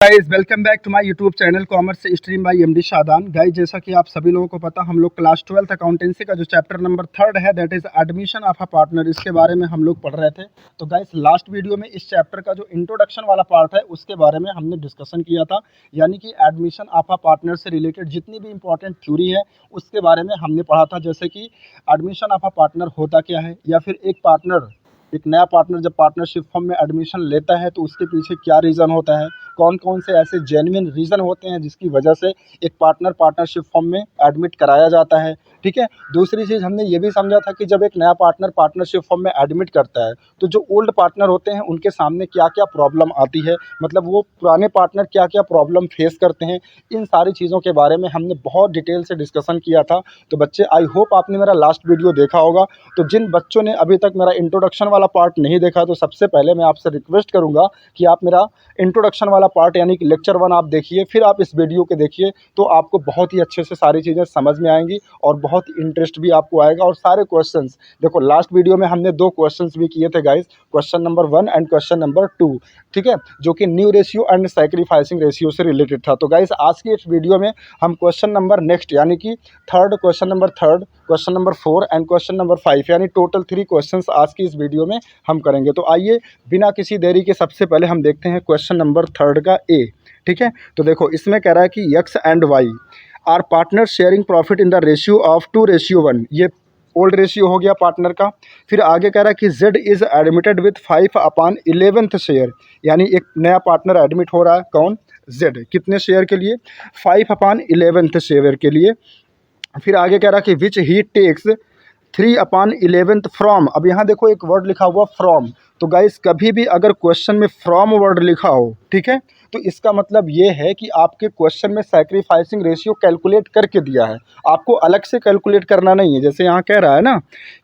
Guys welcome back to my YouTube channel commerce stream by MD Shadan. Guys जैसा कि आप सभी लोगों को पता, हम लोग क्लास 12th अकाउंटेंसी का जो चैप्टर नंबर 3 है that is admission of a partner, इसके बारे में हम लोग पढ़ रहे थे। तो गाइस लास्ट वीडियो में इस चैप्टर का जो इंट्रोडक्शन वाला पार्ट है उसके बारे में हमने डिस्कशन किया था, यानी कि एडमिशन ऑफ अ पार्टनर से रिलेटेड जितनी भी इंपॉर्टेंट थ्योरी है उसके बारे में हमने पढ़ा था। जैसे कि एडमिशन ऑफ अ पार्टनर होता क्या है, या फिर एक नया पार्टनर जब पार्टनरशिप फर्म में एडमिशन लेता है तो उसके पीछे क्या रीज़न होता है, कौन कौन से ऐसे जेन्युइन रीज़न होते हैं जिसकी वजह से एक पार्टनर पार्टनरशिप फर्म में एडमिट कराया जाता है। ठीक है। दूसरी चीज़ हमने ये भी समझा था कि जब एक नया पार्टनर पार्टनरशिप फर्म में एडमिट करता है तो जो ओल्ड पार्टनर होते हैं उनके सामने क्या क्या प्रॉब्लम आती है, मतलब वो पुराने पार्टनर क्या क्या प्रॉब्लम फेस करते हैं। इन सारी चीज़ों के बारे में हमने बहुत डिटेल से डिस्कशन किया था। तो बच्चे, आई होप आपने मेरा लास्ट वीडियो देखा होगा। तो जिन बच्चों ने अभी तक मेरा इंट्रोडक्शन वाला पार्ट नहीं देखा, तो सबसे पहले मैं आपसे रिक्वेस्ट करूंगा कि आप मेरा इंट्रोडक्शन वाला पार्ट यानी कि लेक्चर 1 आप देखिए, फिर आप इस वीडियो के देखिए, तो आपको बहुत ही अच्छे से सारी चीज़ें समझ में आएंगी और बहुत इंटरेस्ट भी आपको आएगा। और सारे क्वेश्चंस देखो, लास्ट वीडियो में हमने 2 क्वेश्चंस भी किए थे guys, question number 1 and question number 2, ठीक है, जो कि new ratio and sacrificing ratio से रिलेटेड था। तो गाइस आज की इस वीडियो में हम क्वेश्चन नंबर नेक्स्ट यानी कि question number 3, question number 4 and question number 5 यानी टोटल 3 क्वेश्चंस आज की इस वीडियो में हम करेंगे। तो आइए बिना किसी देरी के सबसे पहले हम देखते हैं क्वेश्चन नंबर 3 का ए। ठीक है, तो देखो इसमें कह रहा है कि X and Y are partner sharing profit in the ratio of 2:1। ये ओल्ड रेशियो हो गया पार्टनर का। फिर आगे कह रहा है कि Z is admitted with 5/11th share, यानी एक नया पार्टनर एडमिट हो रहा है। कौन? जेड। कितने शेयर के लिए? 5/11th शेयर के लिए। फिर आगे कह रहा है कि विच ही टेक्स 3/11th फ्रॉम। अब यहाँ देखो एक वर्ड लिखा हुआ फ्रॉम। तो गाइस कभी भी अगर क्वेश्चन में फ्रॉम वर्ड लिखा हो, ठीक है, तो इसका मतलब ये है कि आपके क्वेश्चन में सैक्रिफाइसिंग रेशियो कैलकुलेट करके दिया है, आपको अलग से कैलकुलेट करना नहीं है। जैसे यहाँ कह रहा है ना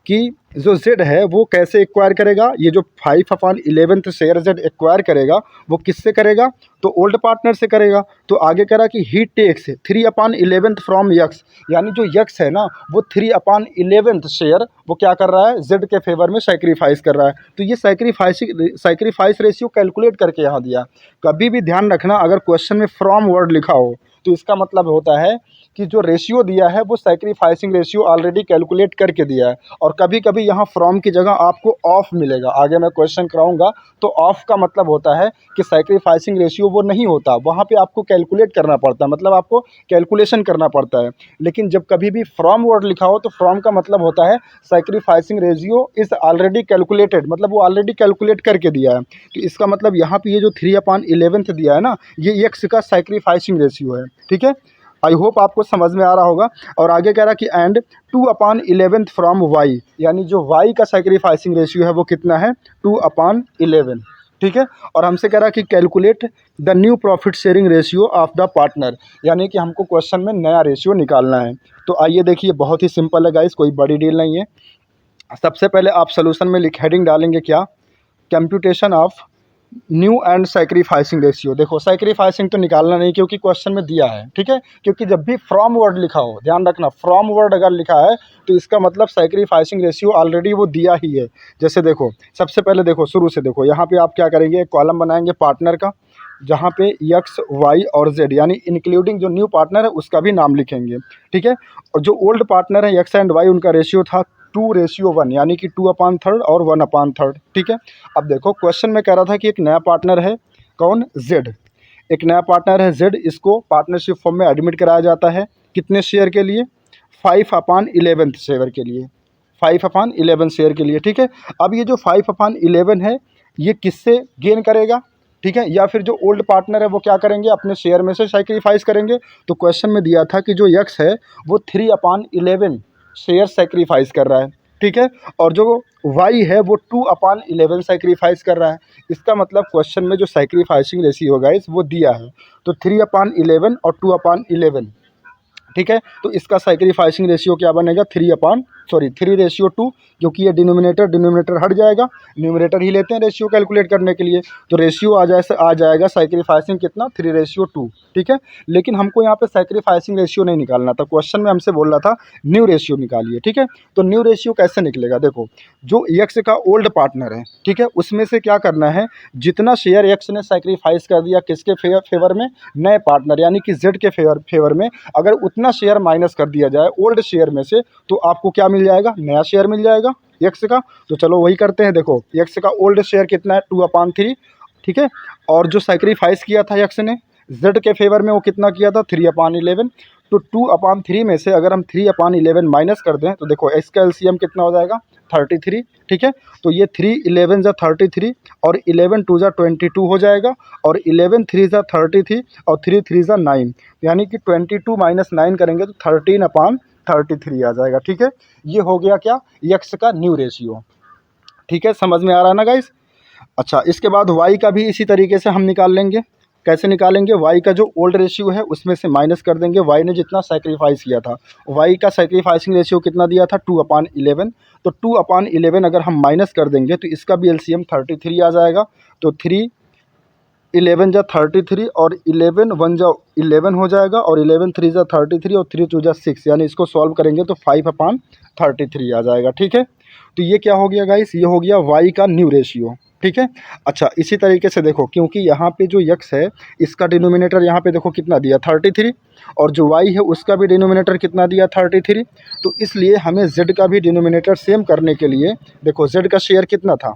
कि जो जेड है वो कैसे एक्वायर करेगा, ये जो 5/11th शेयर जेड एक्वायर करेगा वो किससे करेगा? तो ओल्ड पार्टनर से करेगा। तो आगे कह रहा कि ही टेक्स 3/11th फ्रॉम यक्स, यानी जो यक्स है ना वो 3/11th शेयर वो क्या कर रहा है? जेड के फेवर में सैक्रिफाइस कर रहा है। तो ये सैक्रिफाइस रेशियो कैलकुलेट करके यहाँ दिया। कभी भी ध्यान रखना, अगर क्वेश्चन में फ्रॉम वर्ड लिखा हो तो इसका मतलब होता है कि जो रेशियो दिया है वो सैक्रिफाइसिंग रेशियो ऑलरेडी कैलकुलेट करके दिया है। और कभी कभी यहाँ फ्रॉम की जगह आपको ऑफ मिलेगा, आगे मैं क्वेश्चन कराऊंगा। तो ऑफ का मतलब होता है कि सैक्रिफाइसिंग रेशियो वो नहीं होता, वहाँ पे आपको कैलकुलेट करना पड़ता है, मतलब आपको कैलकुलेशन करना पड़ता है। लेकिन जब कभी भी फ्रॉम वर्ड लिखा हो तो फ्रॉम का मतलब होता है sacrificing ratio is already calculated, मतलब वो ऑलरेडी कैलकुलेट करके दिया है। तो इसका मतलब यहाँ पे ये जो 3/11th दिया है ना, ये एक्स का सैक्रिफाइसिंग रेशियो है। ठीक है, आई होप आपको समझ में आ रहा होगा। और आगे कह रहा कि एंड 2/11th फ्रॉम वाई, यानी जो वाई का सैक्रिफाइसिंग रेशियो है वो कितना है? 2/11। ठीक है, और हमसे कह रहा कि calculate the new profit sharing ratio of the partner, यानी कि हमको क्वेश्चन में नया रेशियो निकालना है। तो आइए देखिए, बहुत ही सिंपल है गाइस, कोई बड़ी डील नहीं है। सबसे पहले आप सोल्यूशन में हेडिंग डालेंगे क्या? Computation of new and sacrificing ratio. देखो सैक्रिफाइसिंग तो निकालना नहीं क्योंकि क्वेश्चन में दिया है, ठीक है, क्योंकि जब भी फ्रॉम वर्ड लिखा हो, ध्यान रखना, फ्रॉम वर्ड अगर लिखा है तो इसका मतलब सैक्रिफाइसिंग रेशियो ऑलरेडी वो दिया ही है। जैसे देखो, सबसे पहले देखो शुरू से देखो, यहाँ पे आप क्या करेंगे? एक कॉलम बनाएंगे पार्टनर का, जहाँ पे एक्स वाई और जेड यानी इंक्लूडिंग जो न्यू पार्टनर है उसका भी नाम लिखेंगे। ठीक है, और जो ओल्ड पार्टनर है एक्स एंड वाई, उनका रेशियो था 2:1, यानी कि 2/3 और 1/3। ठीक है, अब देखो क्वेश्चन में कह रहा था कि एक नया पार्टनर है, कौन? जेड। एक नया पार्टनर है जेड, इसको पार्टनरशिप फॉर्म में एडमिट कराया जाता है। कितने शेयर के लिए? 5/11th शेयर के लिए, 5/11 शेयर के लिए। ठीक है, अब ये जो 5/11 है ये किससे गेन करेगा? ठीक है, या फिर जो ओल्ड पार्टनर है वो क्या करेंगे? अपने शेयर में से सैक्रिफाइस करेंगे। तो क्वेश्चन में दिया था कि जो यक्स है वो 3/11 शेयर सेक्रीफाइस कर रहा है। ठीक है, और जो वाई है वो 2/11 सेक्रीफाइस कर रहा है। इसका मतलब क्वेश्चन में जो सेक्रीफाइसिंग रेशियो होगा इस वो दिया है, तो 3/11 और 2/11। ठीक है, तो इसका सेक्रीफाइसिंग रेशियो क्या बनेगा? 3/11। सॉरी 3:2, क्योंकि ये डिनोमिनेटर हट जाएगा, न्यूमरेटर ही लेते हैं रेशियो कैलकुलेट करने के लिए। तो रेशियो आ जाएगा सैक्रिफाइसिंग कितना 3:2, ठीक है। लेकिन हमको यहाँ पे सैक्रिफाइसिंग रेशियो नहीं निकालना था, क्वेश्चन में हमसे बोल रहा था न्यू रेशियो निकालिए, ठीक है। तो न्यू रेशियो कैसे निकलेगा, देखो जो एक्स का ओल्ड पार्टनर है, ठीक है, उसमें से क्या करना है, जितना शेयर एक्स ने सैक्रिफाइस कर दिया किसके फेवर में, नए पार्टनर यानी कि जेड के फेवर में, अगर उतना शेयर माइनस कर दिया जाए ओल्ड शेयर में से, तो आपको क्या मिल जाएगा, नया शेयर मिल जाएगा एक्स का। तो चलो वही करते हैं। देखो एक्स का ओल्ड शेयर कितना है 2/3, ठीक है। और जो सैक्रिफाइस किया था एक्स ने जेड के फेवर में वो कितना किया था 3/11। तो 2/3 में से अगर हम 3/11 माइनस कर दें तो देखो इसका एलसीएम कितना हो जाएगा 33, ठीक है। तो ये 3 11 जा 33 और 11 2 जा 22 हो जाएगा, और 11 3 जा 33 और 3 3 जा 9, यानी कि 22 - 9 करेंगे तो 13/33 आ जाएगा, ठीक है। ये हो गया क्या, एक्स का न्यू रेशियो, ठीक है। समझ में आ रहा है ना गाइस। अच्छा, इसके बाद वाई का भी इसी तरीके से हम निकाल लेंगे। कैसे निकालेंगे, वाई का जो ओल्ड रेशियो है उसमें से माइनस कर देंगे वाई ने जितना सैक्रिफाइस किया था। वाई का सैक्रिफाइसिंग रेशियो कितना दिया था 2/11, तो 2/11 अगर हम माइनस कर देंगे तो इसका भी एलसीएम 33 आ जाएगा। तो 3 11 जा 33 और 11 1 जा 11 हो जाएगा, और 11 3 जा 33 और 3 2 जा 6, यानी इसको सॉल्व करेंगे तो 5/33 आ जाएगा, ठीक है। तो ये क्या हो गया गाइस, ये हो गया वाई का न्यू रेशियो, ठीक है। अच्छा, इसी तरीके से देखो, क्योंकि यहाँ पे जो यक्स है इसका डिनोमिनेटर यहाँ पे देखो कितना दिया 33, और जो वाई है उसका भी डिनोमिनेटर कितना दिया 33, तो इसलिए हमें जेड का भी डिनोमिनेटर सेम करने के लिए, देखो जेड का शेयर कितना था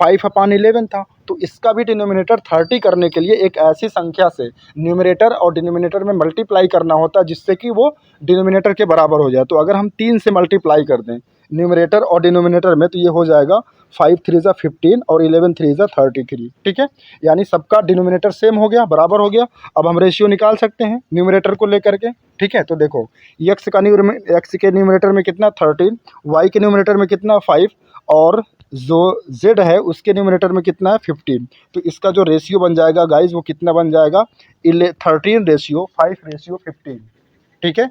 5/11 था, तो इसका भी डिनोमिनेटर 30 करने के लिए एक ऐसी संख्या से न्यूमरेटर और डिनोमिनेटर में मल्टीप्लाई करना होता है जिससे कि वो डिनोमिनेटर के बराबर हो जाए। तो अगर हम 3 से मल्टीप्लाई कर दें न्यूमरेटर और डिनोमिनेटर में, तो ये हो जाएगा 5 3 जा 15 और 11 3 जा 33, ठीक है। यानी सबका डिनोमिनेटर सेम हो गया, बराबर हो गया। अब हम रेशियो निकाल सकते हैं न्यूमरेटर को लेकर के, ठीक है। तो देखो एक्स के न्यूमरेटर में कितना 13, वाई के न्यूमरेटर में कितना 5, और जो z है उसके न्यूमरेटर में कितना है 15। तो इसका जो रेशियो बन जाएगा गाइज वो कितना बन जाएगा 13:5:15, ठीक है।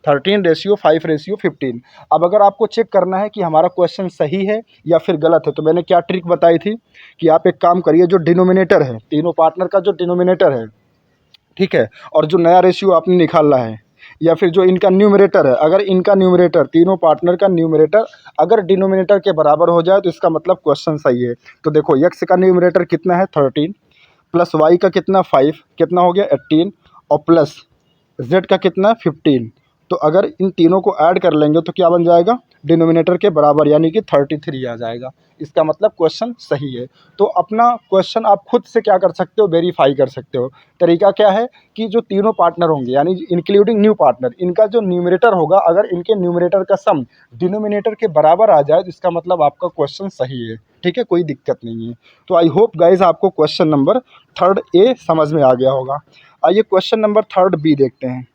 13:5:15। अब अगर आपको चेक करना है कि हमारा क्वेश्चन सही है या फिर गलत है, तो मैंने क्या ट्रिक बताई थी कि आप एक काम करिए, जो डिनोमिनेटर है तीनों पार्टनर का जो डिनोमिनेटर है, ठीक है, और जो नया रेशियो आपने निकालना है, या फिर जो इनका न्यूमरेटर है, अगर इनका न्यूमरेटर तीनों पार्टनर का न्यूमरेटर अगर डिनोमिनेटर के बराबर हो जाए तो इसका मतलब क्वेश्चन सही है। तो देखो एक्स का न्यूमरेटर कितना है 13, प्लस वाई का कितना 5, कितना हो गया 18, और प्लस जेड का कितना 15। तो अगर इन तीनों को ऐड कर लेंगे तो क्या बन जाएगा डिनोमिनेटर के बराबर, यानी कि 33 आ जाएगा। इसका मतलब क्वेश्चन सही है। तो अपना क्वेश्चन आप खुद से क्या कर सकते हो, वेरीफाई कर सकते हो। तरीका क्या है कि जो तीनों पार्टनर होंगे यानी इंक्लूडिंग न्यू पार्टनर, इनका जो न्यूमरेटर होगा, अगर इनके न्यूमरेटर का सम डिनोमिनेटर के बराबर आ जाए तो इसका मतलब आपका क्वेश्चन सही है, ठीक है, कोई दिक्कत नहीं है। तो आई होप गाइज आपको क्वेश्चन नंबर 3 ए समझ में आ गया होगा। आइए क्वेश्चन नंबर 3 बी देखते हैं।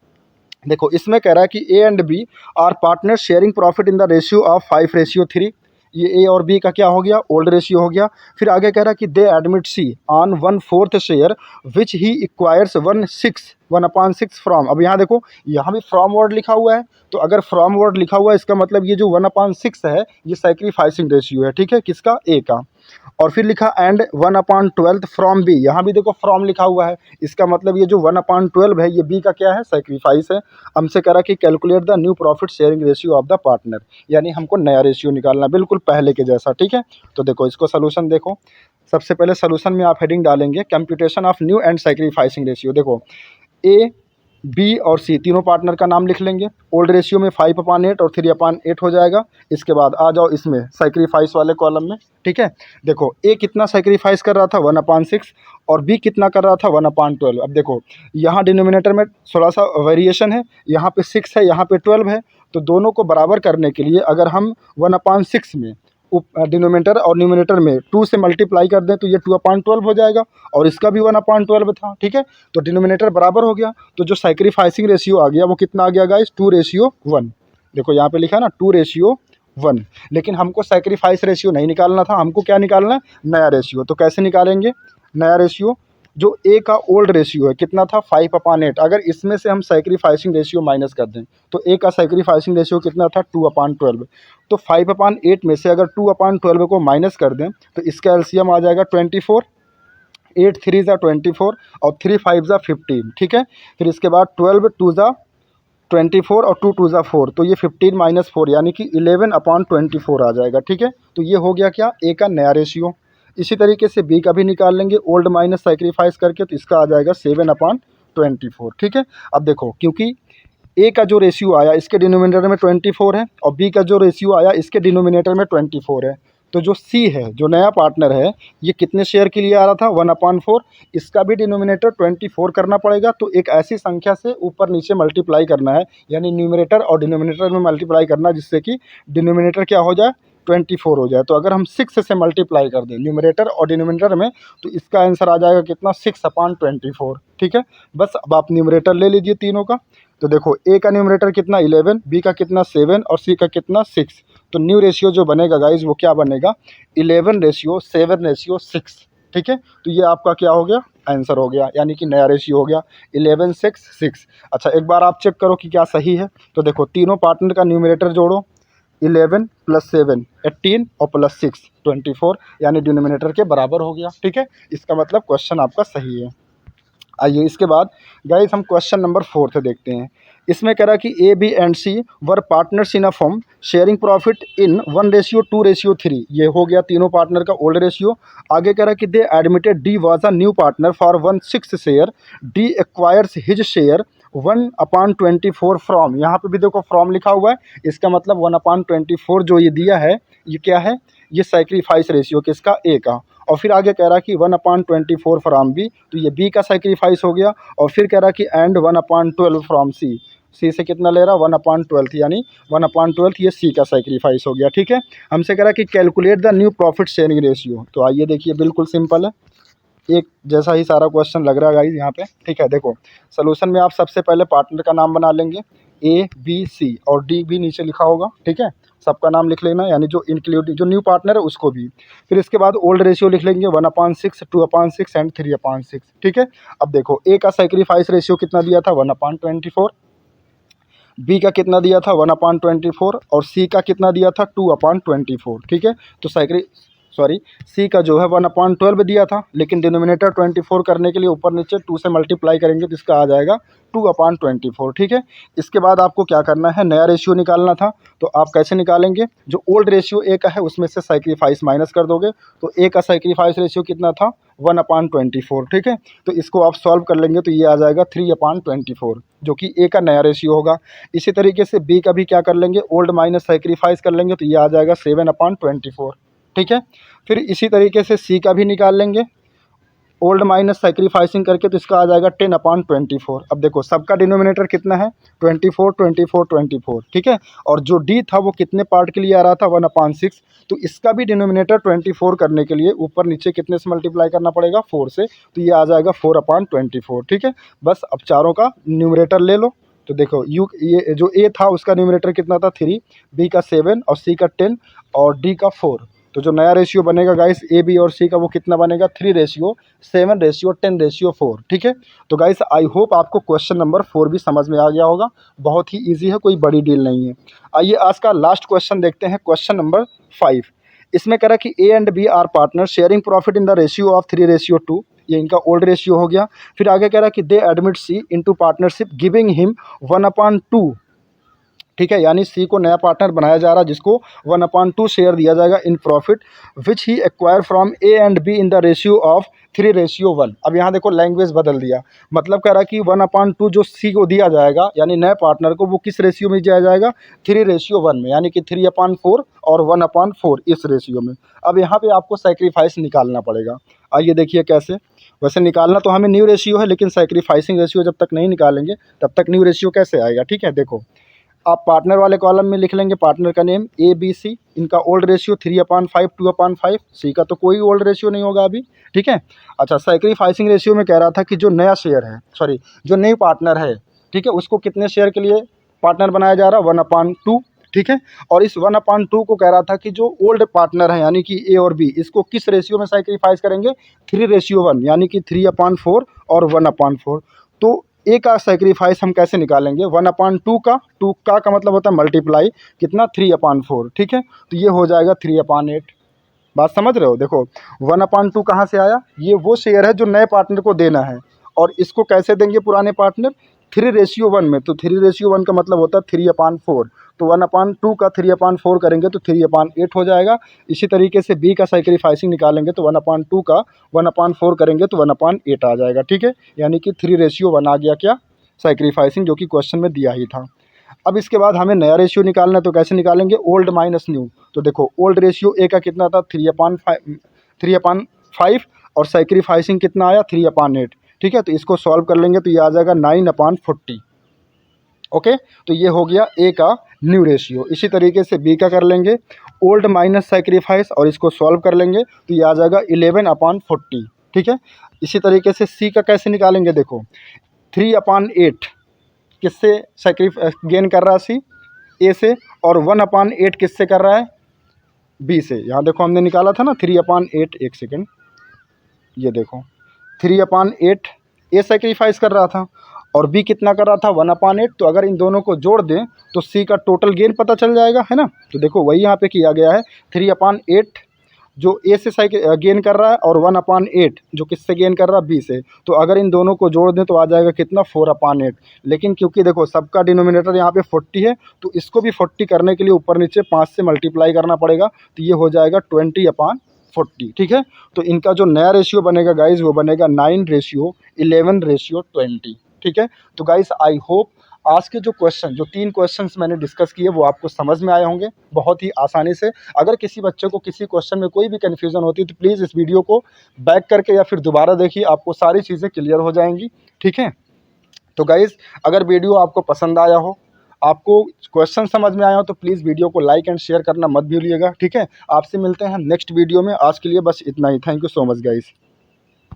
देखो इसमें कह रहा है कि A and B are partner sharing profit in the ratio of 5:3। ये ए और बी का क्या हो गया, ओल्ड रेशियो हो गया। फिर आगे कह रहा है कि they admit C on 1/4 share which he acquires 1/6 from. अब यहाँ देखो, यहाँ भी फ्रॉम वर्ड लिखा हुआ है, तो अगर फ्रॉम वर्ड लिखा हुआ है इसका मतलब ये जो 1/6 है ये सैक्रिफाइसिंग रेशियो है, ठीक है, किसका, ए का। और फिर लिखा एंड 1/12 फ्रॉम बी, यहाँ भी देखो फ्रॉम लिखा हुआ है, इसका मतलब ये जो 1/12 है ये बी का क्या है, सैक्रिफाइस है। हमसे कह रहा कि calculate the new profit sharing ratio of the partner, यानी हमको नया रेशियो निकालना बिल्कुल पहले के जैसा, ठीक है। तो देखो इसको सोल्यूशन देखो। सबसे पहले सोल्यूशन में आप हेडिंग डालेंगे computation of new and sacrificing ratio. देखो ए बी और सी तीनों पार्टनर का नाम लिख लेंगे। ओल्ड रेशियो में 5/8 और 3/8 हो जाएगा। इसके बाद आ जाओ इसमें सैक्रिफाइस वाले कॉलम में, ठीक है। देखो ए कितना सैक्रिफाइस कर रहा था 1/6, और बी कितना कर रहा था 1/12। अब देखो यहाँ डिनोमिनेटर में थोड़ा सा वेरिएशन है, यहाँ पे 6 है, यहाँ पे 12 है। तो दोनों को बराबर करने के लिए अगर हम 1/6 में डिनोमिनेटर और न्यूमरेटर में 2 से मल्टीप्लाई कर दें तो ये 2/12 हो जाएगा, और इसका भी 1/12 था, ठीक है। तो डिनोमिनेटर बराबर हो गया, तो जो सैक्रिफाइसिंग रेशियो आ गया वो कितना आ गया गाइस 2:1। देखो यहाँ पे लिखा है ना 2:1, लेकिन हमको सैक्रिफाइस रेशियो नहीं निकालना था, हमको क्या निकालना है, नया रेशियो। तो कैसे निकालेंगे नया रेशियो, जो ए का ओल्ड रेशियो है कितना था 5/8, अगर इसमें से हम सैक्रिफाइसिंग रेशियो माइनस कर दें तो ए का सैक्रिफाइसिंग रेशियो कितना था 2/12। तो 5/8 में से अगर 2/12 को माइनस कर दें तो इसका एलसीएम आ जाएगा 24, 8 3 ज़ा 24 और 3 5 ज़ा 15, ठीक है। फिर इसके बाद 12 2 ज़ा 24 और 2 2 ज़ा 4, तो ये 15 - 4 यानी कि 11/24 आ जाएगा, ठीक है। तो ये हो गया क्या ए का नया रेशियो। इसी तरीके से बी का भी निकाल लेंगे ओल्ड माइनस सैक्रिफाइस करके, तो इसका आ जाएगा 7/24, ठीक है। अब देखो क्योंकि ए का जो रेशियो आया इसके डिनोमिनेटर में 24 है और बी का जो रेशियो आया इसके डिनोमिनेटर में 24 है, तो जो सी है जो नया पार्टनर है ये कितने शेयर के लिए आ रहा था 1/4, इसका भी डिनोमिनेटर 24 करना पड़ेगा। तो एक ऐसी संख्या से ऊपर नीचे मल्टीप्लाई करना है, यानी न्यूमरेटर और डिनोमिनेटर में मल्टीप्लाई करना है, जिससे कि डिनोमिनेटर क्या हो जाए 24 हो जाए। तो अगर हम 6 से मल्टीप्लाई कर दें न्यूमरेटर और डिनोमिनेटर में तो इसका आंसर आ जाएगा कितना 6/24, ठीक है। बस अब आप न्यूमरेटर ले लीजिए तीनों का। तो देखो ए का न्यूमरेटर कितना 11, बी का कितना 7 और सी का कितना 6। तो न्यू रेशियो जो बनेगा गाइज वो क्या बनेगा 11:7:6, ठीक है। तो ये आपका क्या हो गया आंसर हो गया, यानी कि नया रेशियो हो गया 11:6:6। अच्छा एक बार आप चेक करो कि क्या सही है। तो देखो तीनों पार्टनर का न्यूमरेटर जोड़ो, 11 + 7 18 और +6 24, यानी डिनोमिनेटर के बराबर हो गया, ठीक है। इसका मतलब क्वेश्चन आपका सही है। आइए इसके बाद गाइस हम क्वेश्चन नंबर 4 देखते हैं। इसमें कह रहा कि A B and C were partners in a firm sharing profit in 1:2:3। ये हो गया तीनों पार्टनर का ओल्ड रेशियो। आगे कह रहा कि they admitted D was a new partner for 1/6 share, D acquires his share 1/24 from. यहाँ पे भी देखो फ्रॉम लिखा हुआ है, इसका मतलब 1/24 जो ये दिया है ये क्या है, ये सैक्रिफाइस रेशियो किसका ए का। और फिर आगे कह रहा कि 1/24 फ्रॉम बी, तो ये बी का सैक्रिफाइस हो गया। और फिर कह रहा कि एंड 1/12 फ्रॉम सी, सी से कितना ले रहा 1/12, यानी 1/12 ये सी का सैक्रिफाइस हो गया, ठीक है। हमसे कह रहा कि calculate the new profit sharing ratio. तो आइए देखिए बिल्कुल सिंपल है, एक जैसा ही सारा क्वेश्चन लग रहा है गाइस यहाँ पे, ठीक है। देखो सोल्यूशन में आप सबसे पहले पार्टनर का नाम बना लेंगे ए बी सी और डी भी नीचे लिखा होगा, ठीक है। सबका नाम लिख लेना, यानी जो इंक्लूडिंग जो न्यू पार्टनर है उसको भी। फिर इसके बाद ओल्ड रेशियो लिख लेंगे 1/6 2/6 एंड 3/6, ठीक है। अब देखो ए का सैक्रिफाइस रेशियो कितना दिया था 1/24, बी का कितना दिया था 1/24 और सी का कितना दिया था 2/24, ठीक है। तो सी का जो है 1/12 दिया था, लेकिन डिनोमिनेटर 24 करने के लिए ऊपर नीचे 2 से मल्टीप्लाई करेंगे तो इसका आ जाएगा 2/24, ठीक है। इसके बाद आपको क्या करना है, नया रेशियो निकालना था। तो आप कैसे निकालेंगे, जो ओल्ड रेशियो ए का है उसमें से सैक्रिफाइस माइनस कर दोगे। तो ए का सैक्रिफाइस रेशियो कितना था 1/24, ठीक है। तो इसको आप सॉल्व कर लेंगे तो ये आ जाएगा 3/24, जो कि ए का नया रेशियो होगा। इसी तरीके से बी का भी क्या कर लेंगे, ओल्ड माइनस सैक्रिफाइस कर लेंगे तो ये आ जाएगा 7/24, ठीक है। फिर इसी तरीके से सी का भी निकाल लेंगे ओल्ड माइनस सैक्रिफाइसिंग करके, तो इसका आ जाएगा 10/24। अब देखो सबका डिनोमिनेटर कितना है 24 24 24, ठीक है। और जो डी था वो कितने पार्ट के लिए आ रहा था 1/6, तो इसका भी डिनोमिनेटर 24 करने के लिए ऊपर नीचे कितने से मल्टीप्लाई करना पड़ेगा 4 से, तो ये आ जाएगा 4/24, ठीक है। बस अब चारों का न्यूमरेटर ले लो। तो देखो ये जो ए था उसका न्यूमरेटर कितना था 3, बी का 7 और सी का 10 और डी का 4। तो जो नया रेशियो बनेगा गाइस ए बी और सी का वो कितना बनेगा 3:7:10:4, ठीक है। तो गाइस आई होप आपको क्वेश्चन नंबर 4 भी समझ में आ गया होगा, बहुत ही इजी है, कोई बड़ी डील नहीं है। आइए आज का लास्ट क्वेश्चन देखते हैं, क्वेश्चन नंबर 5। इसमें कह रहा कि A and B are partner sharing profit in the ratio of 3:2, ये इनका ओल्ड रेशियो हो गया। फिर आगे कह रहा कि they admit C into partnership giving him 1/2, ठीक है। यानी सी को नया पार्टनर बनाया जा रहा है जिसको 1/2 शेयर दिया जाएगा in profit which he acquire from A and be in the ratio of 3:1। अब यहाँ देखो लैंग्वेज बदल दिया, मतलब कह रहा कि 1/2 जो सी को दिया जाएगा यानी नए पार्टनर को, वो किस रेशियो में दिया जाएगा 3:1 में, यानी कि 3/4 और 1/4 इस रेशियो में। अब यहाँ पे आपको सैक्रिफाइस निकालना पड़ेगा। आइए देखिए कैसे। वैसे निकालना तो हमें न्यू रेशियो है, लेकिन सैक्रिफाइसिंग रेशियो जब तक नहीं निकालेंगे तब तक न्यू रेशियो कैसे आएगा, ठीक है। देखो आप पार्टनर वाले कॉलम में लिख लेंगे पार्टनर का नेम ए बी सी, इनका ओल्ड रेशियो 3/5 2/5, सी का तो कोई ओल्ड रेशियो नहीं होगा अभी, ठीक है। अच्छा सैक्रिफाइसिंग रेशियो में कह रहा था कि जो नया शेयर है जो न्यू पार्टनर है, ठीक है, उसको कितने शेयर के लिए पार्टनर बनाया जा रहा है 1/2, ठीक है। और इस 1/2 को कह रहा था कि जो ओल्ड पार्टनर है यानी कि ए और बी, इसको किस रेशियो में सैक्रिफाइस करेंगे, 3:1 यानी कि 3/4 और 1/4। तो ए का सैक्रिफाइस हम कैसे निकालेंगे, 1/2 का, 2 का मतलब होता है मल्टीप्लाई कितना, 3/4, ठीक है। तो ये हो जाएगा 3/8। बात समझ रहे हो, देखो 1/2 कहाँ से आया, ये वो शेयर है जो नए पार्टनर को देना है, और इसको कैसे देंगे पुराने पार्टनर, 3:1 में। तो 3:1 का मतलब होता है 3/4। तो 1/2 का 3/4 करेंगे तो 3/8 हो जाएगा। इसी तरीके से बी का सैक्रिफाइसिंग निकालेंगे तो 1/2 का 1/4 करेंगे तो 1/8 आ जाएगा, ठीक है। यानी कि 3:1 आ गया क्या, सैक्रिफाइसिंग, जो कि क्वेश्चन में दिया ही था। अब इसके बाद हमें नया रेशियो निकालना है, तो कैसे निकालेंगे, ओल्ड माइनस न्यू। तो देखो ओल्ड रेशियो ए का कितना था, 3/5 और सैक्रिफाइसिंग कितना आया, 3/8, ठीक है। तो इसको सॉल्व कर लेंगे तो ये आ जाएगा 9/40। ओके, तो ये हो गया ए का न्यू रेशियो। इसी तरीके से बी का कर लेंगे, ओल्ड माइनस सैक्रिफाइस, और इसको सॉल्व कर लेंगे तो ये आ जाएगा 11/40, ठीक है। इसी तरीके से सी का कैसे निकालेंगे, देखो 3/8 किससे गेन कर रहा है, सी ए से, और 1/8 किससे कर रहा है, बी से। यहाँ देखो हमने निकाला था ना 3/8, एक सेकेंड, ये देखो 3/8 ए सैक्रिफाइस कर रहा था और बी कितना कर रहा था, 1/8। तो अगर इन दोनों को जोड़ दें तो सी का टोटल गेन पता चल जाएगा, है ना। तो देखो वही यहाँ पे किया गया है, 3/8 जो ए से गेन कर रहा है और 1/8 जो किससे गेन कर रहा है, बी से। तो अगर इन दोनों को जोड़ दें तो आ जाएगा कितना, 4/8। लेकिन क्योंकि देखो सबका डिनोमिनेटर यहाँ पे 40 है, तो इसको भी 40 करने के लिए ऊपर नीचे 5 से मल्टीप्लाई करना पड़ेगा, तो ये हो जाएगा 20/40, ठीक है। तो इनका जो नया रेशियो बनेगा गाइज, वो बनेगा 9:11:20, ठीक है। तो गाइज आई होप आज के जो 3 क्वेश्चंस मैंने डिस्कस किए वो आपको समझ में आए होंगे बहुत ही आसानी से। अगर किसी बच्चे को किसी क्वेश्चन में कोई भी कन्फ्यूज़न होती है तो प्लीज़ इस वीडियो को बैक करके या फिर दोबारा देखिए, आपको सारी चीज़ें क्लियर हो जाएंगी, ठीक है। तो गाइज़ अगर वीडियो आपको पसंद आया हो, आपको क्वेश्चन समझ में आया हो, तो प्लीज़ वीडियो को लाइक एंड शेयर करना मत भूलिएगा, ठीक है। आपसे मिलते हैं नेक्स्ट वीडियो में, आज के लिए बस इतना ही। Thank you so much guys.